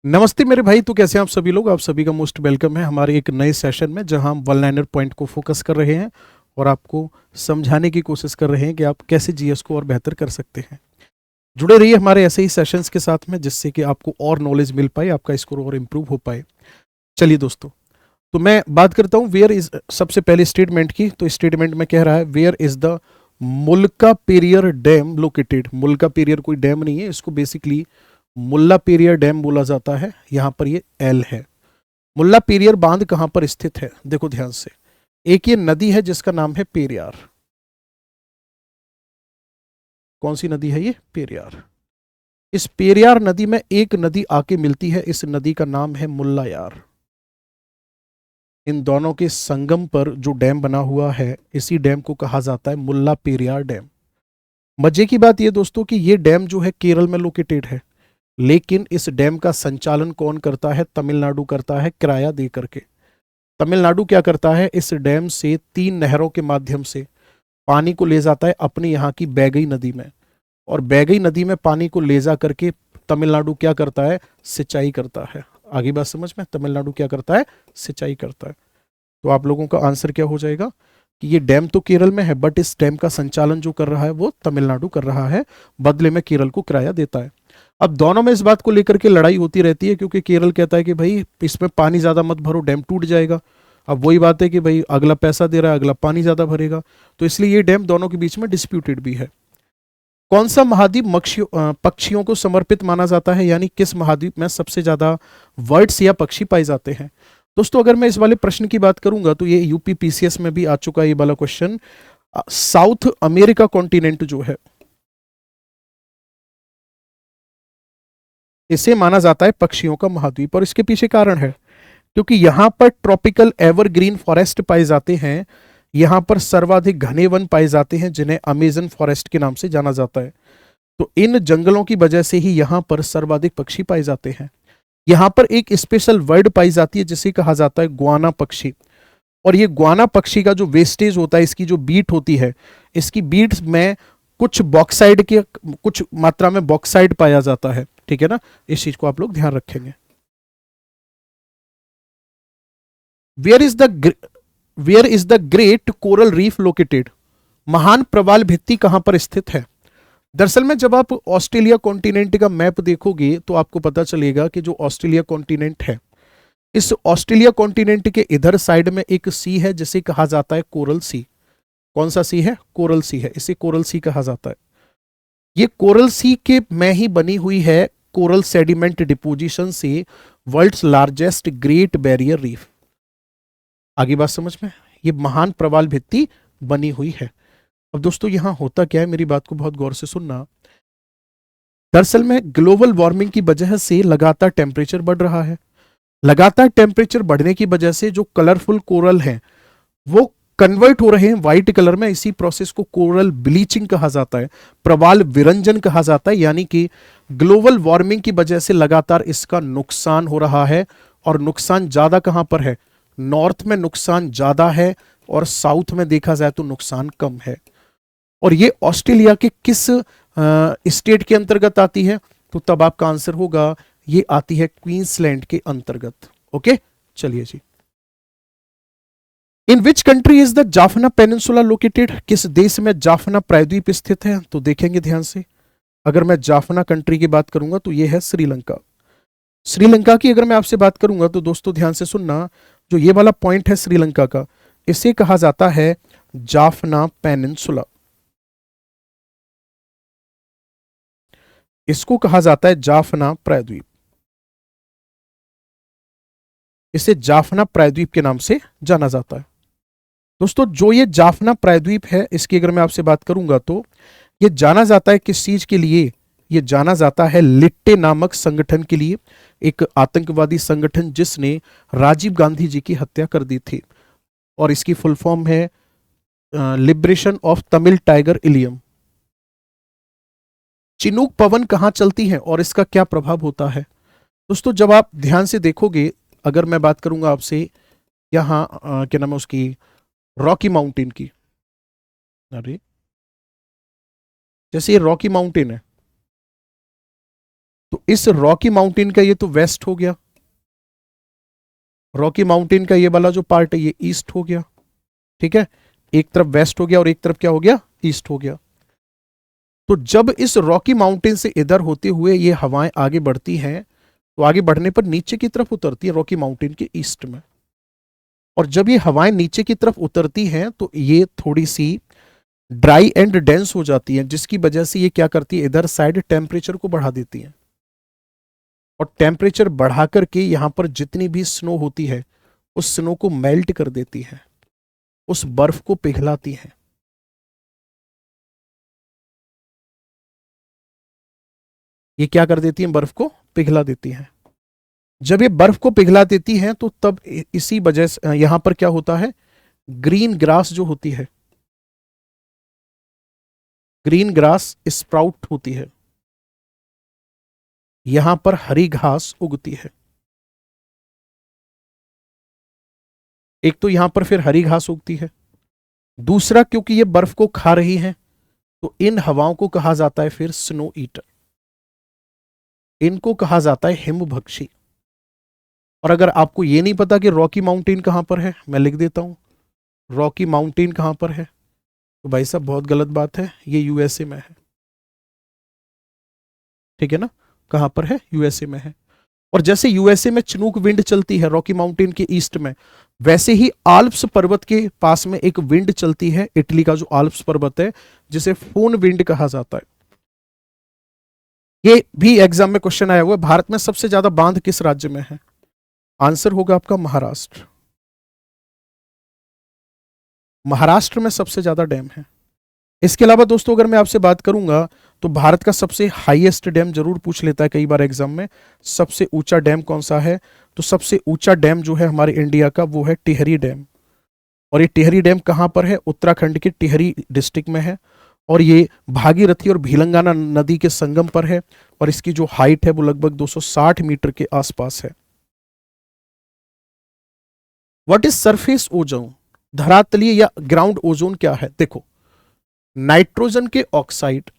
नमस्ते मेरे भाई। तो कैसे हैं आप सभी लोग? आप सभी का मोस्ट वेलकम है हमारे एक नए सेशन में, जहां हम वन लाइनर पॉइंट को फोकस कर रहे हैं और आपको समझाने की कोशिश कर रहे हैं कि आप कैसे जीएस को और बेहतर कर सकते हैं। जुड़े रहिए हमारे ऐसे ही सेशंस के साथ में, जिससे कि आपको और नॉलेज मिल पाए, आपका स्कोर और इम्प्रूव हो पाए। चलिए दोस्तों, तो मैं बात करता हूँ वेयर इज सबसे पहले स्टेटमेंट की। तो स्टेटमेंट में कह रहा है where is the Mullaperiyar dam located. Mullaperiyar कोई डैम नहीं है, इसको बेसिकली मुल्ला पेरियर डैम बोला जाता है। यहाँ पर ये एल है। मुल्ला पेरियर बांध कहां पर स्थित है? देखो ध्यान से, एक ये नदी है जिसका नाम है पेरियार। कौन सी नदी है ये? पेरियार। इस पेरियार नदी में एक नदी आके मिलती है, इस नदी का नाम है मुल्ला यार। इन दोनों के संगम पर जो डैम बना हुआ है, इसी डैम को कहा जाता है मुल्ला पेरियार डैम। मजे की बात यह दोस्तों कि ये डैम जो है केरल में लोकेटेड है, लेकिन इस डैम का संचालन कौन करता है? तमिलनाडु करता है, किराया दे करके। तमिलनाडु क्या करता है? इस डैम से 3 नहरों के माध्यम से पानी को ले जाता है अपनी यहाँ की बैगई नदी में, और बैगई नदी में पानी को ले जा करके तमिलनाडु क्या करता है? सिंचाई करता है। आगे बात समझ में? तमिलनाडु क्या करता है? सिंचाई करता है। तो आप लोगों का आंसर क्या हो जाएगा कि ये डैम तो केरल में है, बट इस डैम का संचालन जो कर रहा है वो तमिलनाडु कर रहा है, बदले में केरल को किराया देता है। अब दोनों में इस बात को लेकर के लड़ाई होती रहती है, क्योंकि केरल कहता है कि भाई इसमें पानी ज्यादा मत भरो, डैम टूट जाएगा। अब वही बात है कि भाई अगला पैसा दे रहा है, अगला पानी ज्यादा भरेगा। तो इसलिए ये डैम दोनों के बीच में डिस्प्यूटेड भी है। कौन सा महाद्वीप पक्षियों को समर्पित माना जाता है? यानी किस महाद्वीप में सबसे ज्यादा वर्ड्स या पक्षी पाए जाते हैं? दोस्तों, अगर मैं इस वाले प्रश्न की बात करूंगा तो ये यूपी पीसीएस में भी आ चुका है ये वाला क्वेश्चन। साउथ अमेरिका कॉन्टिनेंट जो है, इसे माना जाता है पक्षियों का महाद्वीप, और इसके पीछे कारण है क्योंकि यहां पर ट्रॉपिकल एवरग्रीन फॉरेस्ट पाए जाते हैं। यहां पर सर्वाधिक घने वन पाए जाते हैं, जिन्हें अमेजन फॉरेस्ट के नाम से जाना जाता है। तो इन जंगलों की वजह से ही यहां पर सर्वाधिक पक्षी पाए जाते हैं। यहां पर एक स्पेशल वर्ड पाई जाती है जिसे कहा जाता है ग्वाना पक्षी। और ये ग्वाना पक्षी का जो वेस्टेज होता है, इसकी जो बीट होती है, इसकी बीट में कुछ बॉक्साइड के कुछ मात्रा में बॉक्साइड पाया जाता है। ठीक है ना? इस चीज को आप लोग ध्यान रखेंगे। Where is the where is the great coral reef located? महान प्रवाल भित्ति कहां पर स्थित है? दरअसल में जब आप ऑस्ट्रेलिया कॉन्टिनेंट का मैप देखोगे तो आपको पता चलेगा कि जो ऑस्ट्रेलिया कॉन्टिनेंट है, इस ऑस्ट्रेलिया कॉन्टिनेंट के इधर साइड में एक सी है जिसे कहा जाता है कोरल सी। कौन सा सी है? कोरल सी है। इसे कोरल सी कहा जाता है। ये कोरल सी के में ही बनी हुई है कोरल सेडिमेंट डिपोजिशन से world's largest great barrier reef. आगे बात समझ में? ये महान प्रवाल भित्ति बनी हुई है। अब दोस्तों, यहां होता क्या है, मेरी बात को बहुत गौर से सुनना। दरअसल में ग्लोबल वार्मिंग की वजह से लगातार टेम्परेचर बढ़ रहा है। लगातार टेम्परेचर बढ़ने की वजह से जो कलरफुल कोरल हैं वो कन्वर्ट हो रहे हैं व्हाइट कलर में। इसी प्रोसेस को कोरल ब्लीचिंग कहा जाता है, प्रवाल विरंजन कहा जाता है। यानी कि ग्लोबल वार्मिंग की वजह से लगातार इसका नुकसान हो रहा है। और नुकसान ज्यादा कहां पर है? नॉर्थ में नुकसान ज्यादा है, और साउथ में देखा जाए तो नुकसान कम है। और ये ऑस्ट्रेलिया के किस स्टेट के अंतर्गत आती है? तो तब आपका आंसर होगा ये आती है क्वींसलैंड के अंतर्गत। ओके, चलिए जी। In which country is the Jaffna peninsula located? किस देश में जाफना प्रायद्वीप स्थित है? तो देखेंगे ध्यान से। अगर मैं जाफना कंट्री की बात करूंगा तो यह है श्रीलंका। श्रीलंका की अगर मैं आपसे बात करूंगा तो दोस्तों ध्यान से सुनना, जो ये वाला पॉइंट है श्रीलंका का, इसे कहा जाता है जाफना पेनिनसुला। इसको कहा जाता है जाफना प्रायद्वीप। इसे जाफना प्रायद्वीप के नाम से जाना जाता है। दोस्तों, जो ये जाफना प्रायद्वीप है, इसकी अगर मैं आपसे बात करूंगा तो ये जाना जाता है किस चीज के लिए? ये जाना जाता है लिट्टे नामक संगठन के लिए, एक आतंकवादी संगठन जिसने राजीव गांधी जी की हत्या कर दी थी। और इसकी फुल फॉर्म है liberation of Tamil tiger Eelam. Chinook पवन कहां चलती है और इसका क्या प्रभाव होता है? दोस्तों, जब आप ध्यान से देखोगे, अगर मैं बात करूंगा आपसे यहाँ क्या नाम है उसकी, रॉकी माउंटेन की। अरे, जैसे ये रॉकी माउंटेन है, तो इस रॉकी माउंटेन का ये तो वेस्ट हो गया, रॉकी माउंटेन का ये वाला जो पार्ट है ये ईस्ट हो गया, ठीक है, एक तरफ वेस्ट हो गया और एक तरफ क्या हो गया, ईस्ट हो गया। तो जब इस रॉकी माउंटेन से इधर होते हुए ये हवाएं आगे बढ़ती हैं तो आगे बढ़ने पर नीचे की तरफ उतरती है रॉकी माउंटेन के ईस्ट में, और जब ये हवाएं नीचे की तरफ उतरती हैं तो ये थोड़ी सी ड्राई एंड डेंस हो जाती हैं, जिसकी वजह से ये क्या करती है, इधर साइड टेम्परेचर को बढ़ा देती हैं, और टेम्परेचर बढ़ा करके यहां पर जितनी भी स्नो होती है उस स्नो को मेल्ट कर देती है, उस बर्फ को पिघलाती है। ये क्या कर देती है, बर्फ को पिघला देती है। जब ये बर्फ को पिघला देती है तो तब इसी वजह से यहां पर क्या होता है, ग्रीन ग्रास जो होती है, ग्रीन ग्रास स्प्राउट होती है, यहां पर हरी घास उगती है। एक तो यहां पर फिर हरी घास उगती है, दूसरा क्योंकि ये बर्फ को खा रही हैं तो इन हवाओं को कहा जाता है फिर स्नो ईटर, इनको कहा जाता है हिमभक्षी। और अगर आपको ये नहीं पता कि रॉकी माउंटेन कहां पर है, मैं लिख देता हूं, रॉकी माउंटेन कहां पर है, तो भाई साहब बहुत गलत बात है, ये यूएसए में है, ठीक है ना, कहां पर है, यूएसए में है। और जैसे यूएसए में चिनूक विंड चलती है रॉकी माउंटेन के ईस्ट में, वैसे ही आल्प्स पर्वत के पास में एक विंड चलती है, इटली का जो आल्प्स पर्वत है जिसे फोन विंड कहा जाता है। ये भी एग्जाम में क्वेश्चन आया हुआ है, भारत में सबसे ज्यादा बांध किस राज्य में है, आंसर होगा आपका महाराष्ट्र, महाराष्ट्र में सबसे ज्यादा डैम है। इसके अलावा दोस्तों अगर मैं आपसे बात करूंगा तो भारत का सबसे हाईएस्ट डैम जरूर पूछ लेता है कई बार एग्जाम में, सबसे ऊंचा डैम कौन सा है, तो सबसे ऊंचा डैम जो है हमारे इंडिया का वो है टिहरी डैम। और ये टिहरी डैम कहां पर है, उत्तराखंड के टिहरी डिस्ट्रिक्ट में है, और ये भागीरथी और भीलंगाना नदी के संगम पर है, और इसकी जो हाइट है वो लगभग 260 मीटर के आसपास है। व्हाट इज सरफेस ओजोन, धरातलीय या ग्राउंड ओजोन क्या है, देखो नाइट्रोजन के oxide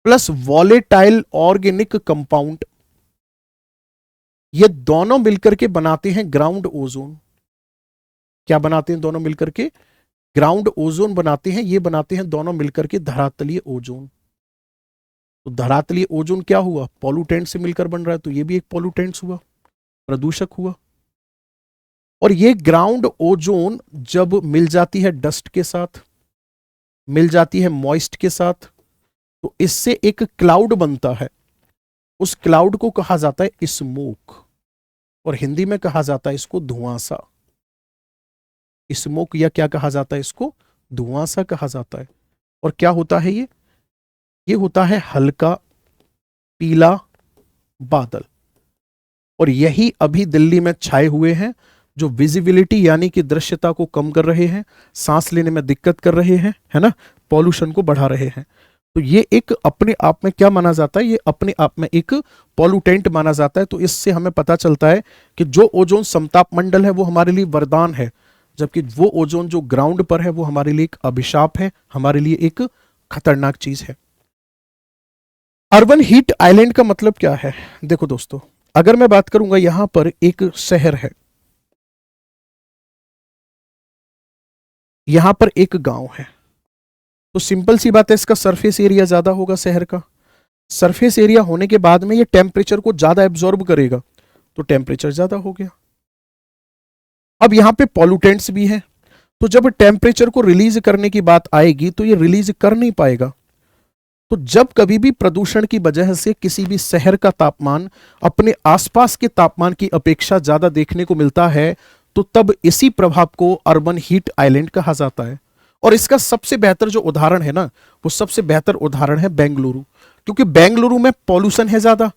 plus volatile organic compound, ये दोनों मिलकर के बनाते हैं ग्राउंड ओजोन। क्या बनाते हैं दोनों मिलकर के, ग्राउंड ओजोन बनाते हैं, ये बनाते हैं दोनों मिलकर के धरातलीय ओजोन। तो धरातलीय ओजोन क्या हुआ, पॉल्यूटेंट से मिलकर बन रहा है, तो ये भी एक पॉल्यूटेंट्स हुआ, प्रदूषक हुआ। और ये ग्राउंड ओजोन जब मिल जाती है डस्ट के साथ, मिल जाती है मॉइस्ट के साथ, तो इससे एक क्लाउड बनता है, उस क्लाउड को कहा जाता है स्मोक, और हिंदी में कहा जाता है इसको धुआंसा। स्मोक या क्या कहा जाता है इसको, धुआंसा कहा जाता है। और क्या होता है ये होता है हल्का पीला बादल, और यही अभी दिल्ली में छाए हुए हैं जो विजिबिलिटी यानी कि दृश्यता को कम कर रहे हैं, सांस लेने में दिक्कत कर रहे हैं, है ना, पॉल्यूशन को बढ़ा रहे हैं। तो ये एक अपने आप में क्या माना जाता है, ये अपने आप में एक पॉल्यूटेंट माना जाता है। तो इससे हमें पता चलता है कि जो ओजोन समताप मंडल है वो हमारे लिए वरदान है, जबकि वो ओजोन जो ग्राउंड पर है वो हमारे लिए एक अभिशाप है, हमारे लिए एक खतरनाक चीज है। अर्बन हीट आइलैंड का मतलब क्या है, देखो दोस्तों अगर मैं बात करूंगा यहां पर एक शहर है, यहां पर एक गांव है, तो सिंपल सी बात है इसका सरफेस एरिया ज्यादा होगा शहर का, सरफेस एरिया होने के बाद में ये टेम्परेचर को ज्यादा एब्जॉर्ब करेगा, तो टेम्परेचर ज्यादा हो गया। अब यहां पे पॉल्यूटेंट्स भी हैं, तो जब टेम्परेचर को रिलीज करने की बात आएगी तो ये रिलीज कर नहीं पाएगा। तो जब कभी भी प्रदूषण की वजह से किसी भी शहर का तापमान अपने आसपास के तापमान की अपेक्षा ज्यादा देखने को मिलता है, तो तब इसी प्रभाव को अर्बन हीट आइलैंड कहा जाता है। और इसका सबसे बेहतर जो उदाहरण है ना, वो सबसे बेहतर उदाहरण है बेंगलुरु, क्योंकि बेंगलुरु में पॉल्यूशन है ज्यादा।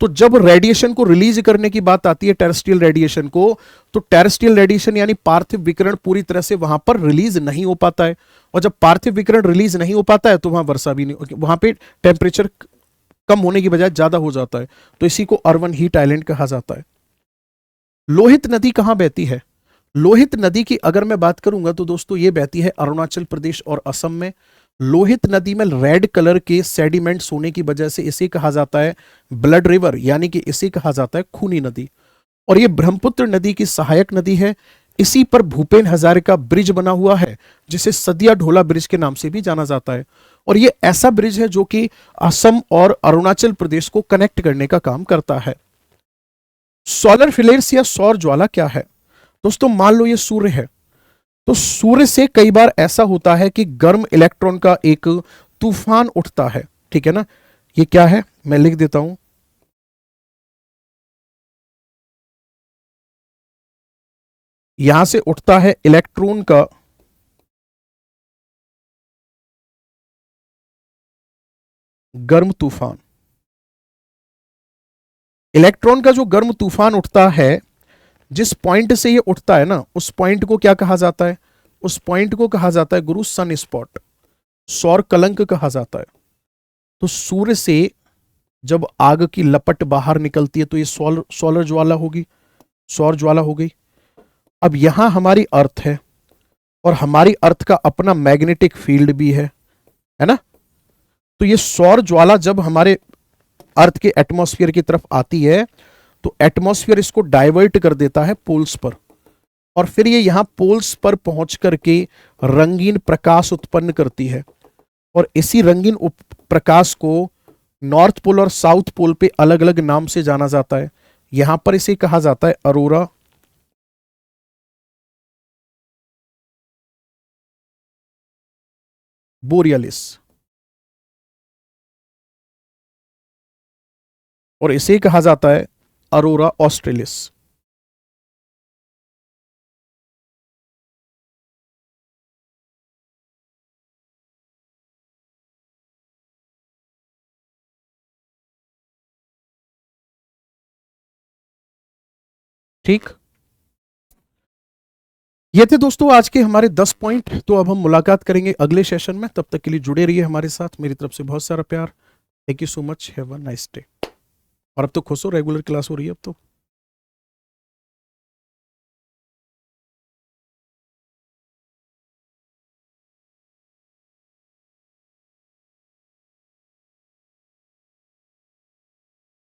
तो जब रेडिएशन को रिलीज करने की बात आती है, टेरेस्ट्रियल रेडिएशन को, तो टेरेस्ट्रियल रेडिएशन यानी पार्थिव विकिरण पूरी तरह से वहां पर रिलीज नहीं हो पाता है, और जब पार्थिव विकिरण रिलीज नहीं हो पाता है तो वहां वर्षा भी नहीं, वहां पे टेम्परेचर कम होने की बजाय ज्यादा हो जाता है, तो इसी को अर्बन हीट आइलैंड कहा जाता है। लोहित नदी कहां बहती है, लोहित नदी की अगर मैं बात करूंगा तो दोस्तों ये बहती है अरुणाचल प्रदेश और असम में, लोहित नदी में रेड कलर के सेडिमेंट्स होने की वजह से इसे कहा जाता है ब्लड रिवर, यानी कि इसे कहा जाता है खूनी नदी। और ये ब्रह्मपुत्र नदी की सहायक नदी है। इसी पर भूपेन हजारिका ब्रिज बना हुआ है, जिसे सदिया ढोला ब्रिज के नाम से भी जाना जाता है। और ये ऐसा ब्रिज है जो कि असम और अरुणाचल प्रदेश को कनेक्ट करने का काम करता है। सोलर फ्लेयर्स या सौर ज्वाला क्या है? दोस्तों मान लो ये सूर्य है, तो सूर्य से कई बार ऐसा होता है कि गर्म इलेक्ट्रॉन का एक तूफान उठता है, ठीक है ना। ये क्या है, मैं लिख देता हूं। यहां से उठता है इलेक्ट्रॉन का गर्म तूफान। इलेक्ट्रॉन का जो गर्म तूफान उठता है, जिस पॉइंट से ये उठता है ना, उस पॉइंट को क्या कहा जाता है? उस पॉइंट को कहा जाता है गुरु सन स्पॉट, सौर कलंक कहा जाता है। तो सूर्य से जब आग की लपट बाहर निकलती है तो ये सोलर ज्वाला होगी, सौर ज्वाला हो गई। अब यहां हमारी अर्थ है, और हमारी अर्थ का अपना मैग्नेटिक फील्ड भी है ना। तो ये सौर ज्वाला जब हमारे अर्थ के एटमॉस्फेयर की तरफ आती है, तो एटमॉस्फेयर इसको डाइवर्ट कर देता है पोल्स पर, और फिर ये यहां पोल्स पर पहुंच करके रंगीन प्रकाश उत्पन्न करती है। और इसी रंगीन प्रकाश को नॉर्थ पोल और साउथ पोल पे अलग अलग नाम से जाना जाता है। यहां पर इसे कहा जाता है अरोरा बोरियलिस, और इसे कहा जाता है अरोरा ऑस्ट्रेलिस। ठीक, ये थे दोस्तों आज के हमारे 10 पॉइंट। तो अब हम मुलाकात करेंगे अगले सेशन में, तब तक के लिए जुड़े रहिए हमारे साथ। मेरी तरफ से बहुत सारा प्यार। Thank you so much, have a nice day. और अब तो खुश हो, रेगुलर क्लास हो रही है अब तो।